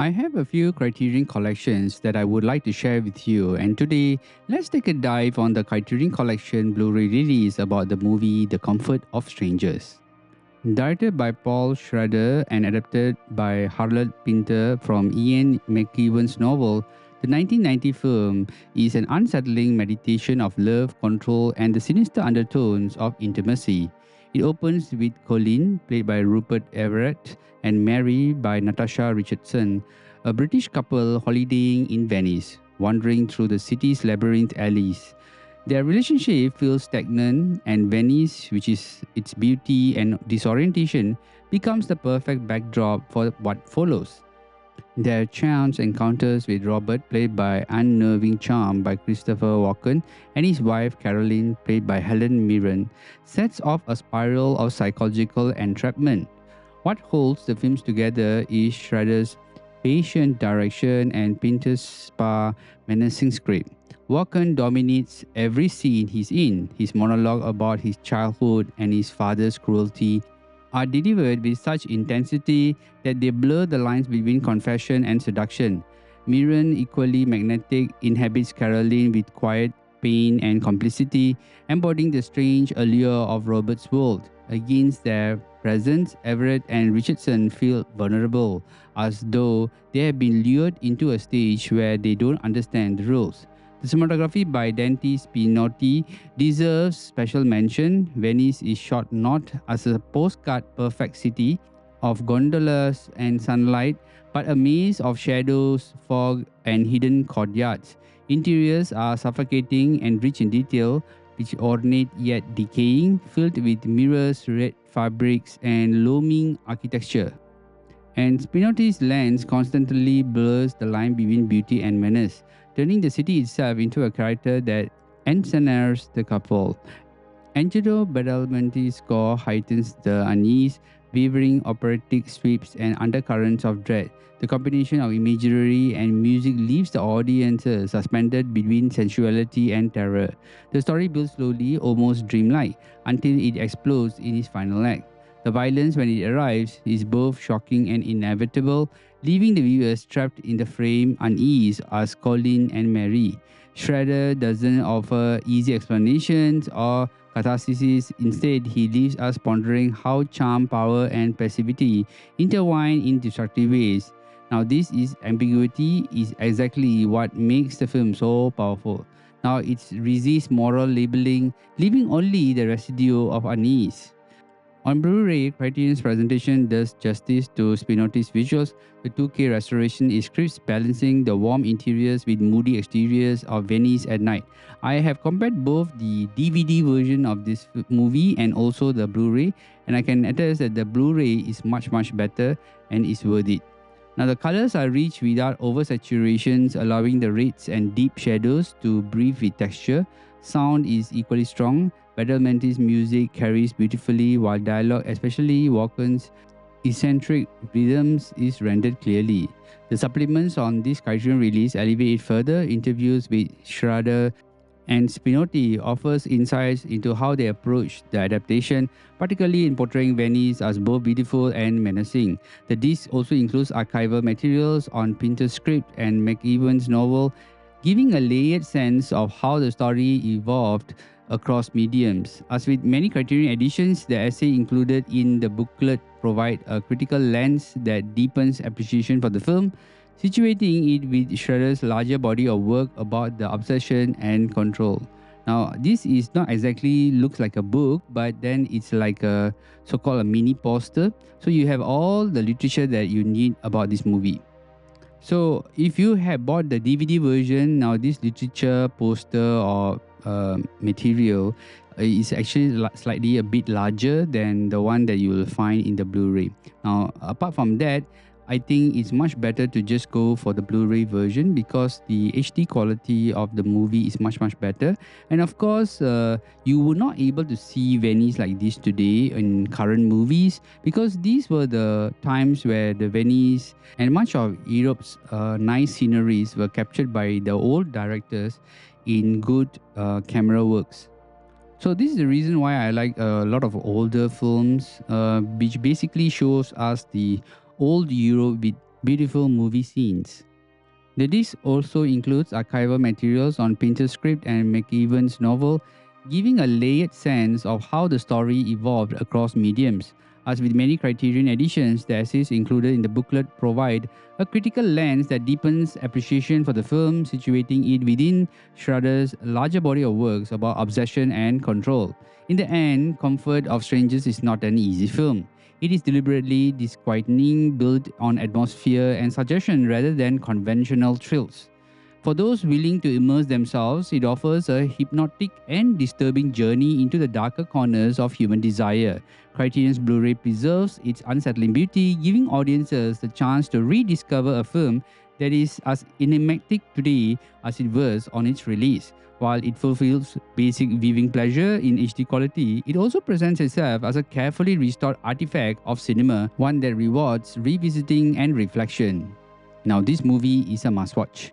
I have a few Criterion collections that I would like to share with you, and today let's take a dive on the Criterion Collection Blu-ray release about the movie The Comfort of Strangers. Directed by Paul Schrader and adapted by Harlotte Pinter from Ian McEwan's novel, the 1990 film is an unsettling meditation of love, control, and the sinister undertones of intimacy. It opens with Colin, played by Rupert Everett, and Mary by Natasha Richardson, a British couple holidaying in Venice, wandering through the city's labyrinth alleys. Their relationship feels stagnant, and Venice, which is its beauty and disorientation, becomes the perfect backdrop for what follows. Their chance encounters with Robert, played by unnerving charm by Christopher Walken, and his wife Caroline, played by Helen Mirren, sets off a spiral of psychological entrapment. What holds the films together is Schrader's patient direction and Pinter's menacing script. Walken dominates every scene he's in. His monologue about his childhood and his father's cruelty are delivered with such intensity that they blur the lines between confession and seduction. Mirren, equally magnetic, inhabits Caroline with quiet pain and complicity, embodying the strange allure of Robert's world. Against their presence, Everett and Richardson feel vulnerable, as though they have been lured into a stage where they don't understand the rules. The cinematography by Dante Spinotti deserves special mention. Venice is shot not as a postcard perfect city of gondolas and sunlight, but a maze of shadows, fog, and hidden courtyards. Interiors are suffocating and rich in detail, which ornate yet decaying, filled with mirrors, red fabrics, and looming architecture. And Spinotti's lens constantly blurs the line between beauty and menace, turning the city itself into a character that ensnares the couple. Angelo Badalamenti's score heightens the unease, wavering operatic sweeps and undercurrents of dread. The combination of imagery and music leaves the audiences suspended between sensuality and terror. The story builds slowly, almost dreamlike, until it explodes in its final act. The violence, when it arrives, is both shocking and inevitable, leaving the viewers trapped in the frame, unease as Colin and Mary. Schrader doesn't offer easy explanations or catharsis. Instead, he leaves us pondering how charm, power, and passivity intertwine in destructive ways. Now, this is ambiguity is exactly what makes the film so powerful. Now, it resists moral labeling, leaving only the residue of unease. On Blu-ray, Criterion's presentation does justice to Spinotti's visuals. The 2K restoration is crisp, balancing the warm interiors with moody exteriors of Venice at night. I have compared both the DVD version of this movie and also the Blu-ray, and I can attest that the Blu-ray is much better and is worth it. Now the colors are rich without oversaturations, allowing the reds and deep shadows to breathe with texture. Sound is equally strong. Badalamenti's music carries beautifully, while dialogue, especially Walken's eccentric rhythms, is rendered clearly. The supplements on this Criterion release elevate it further. Interviews with Schrader and Spinotti offers insights into how they approach the adaptation, particularly in portraying Venice as both beautiful and menacing. The disc also includes archival materials on Pinter's script and McEwan's novel, giving a layered sense of how the story evolved across mediums. As with many Criterion editions, the essay included in the booklet provide a critical lens that deepens appreciation for the film, situating it with Schrader's larger body of work about the obsession and control. Now, this is not exactly looks like a book, but then it's like a so-called a mini poster. So you have all the literature that you need about this movie. So if you have bought the DVD version, now this literature, poster or material is actually slightly a bit larger than the one that you will find in the Blu-ray. Now, apart from that, I think it's much better to just go for the Blu-ray version because the HD quality of the movie is much better. And of course, you were not able to see Venice like this today in current movies because these were the times where the Venice and much of Europe's nice sceneries were captured by the old directors in good camera works. So this is the reason why I like a lot of older films, which basically shows us the old Europe with beautiful movie scenes. The disc also includes archival materials on Painter's script and McEwan's novel, giving a layered sense of how the story evolved across mediums. As with many Criterion editions, the essays included in the booklet provide a critical lens that deepens appreciation for the film, situating it within Schrader's larger body of works about obsession and control. In the end, Comfort of Strangers is not an easy film. It is deliberately disquieting, built on atmosphere and suggestion rather than conventional thrills. For those willing to immerse themselves, it offers a hypnotic and disturbing journey into the darker corners of human desire. Criterion's Blu-ray preserves its unsettling beauty, giving audiences the chance to rediscover a film that is as enigmatic today as it was on its release. While it fulfills basic viewing pleasure in HD quality, it also presents itself as a carefully restored artifact of cinema, one that rewards revisiting and reflection. Now, this movie is a must-watch.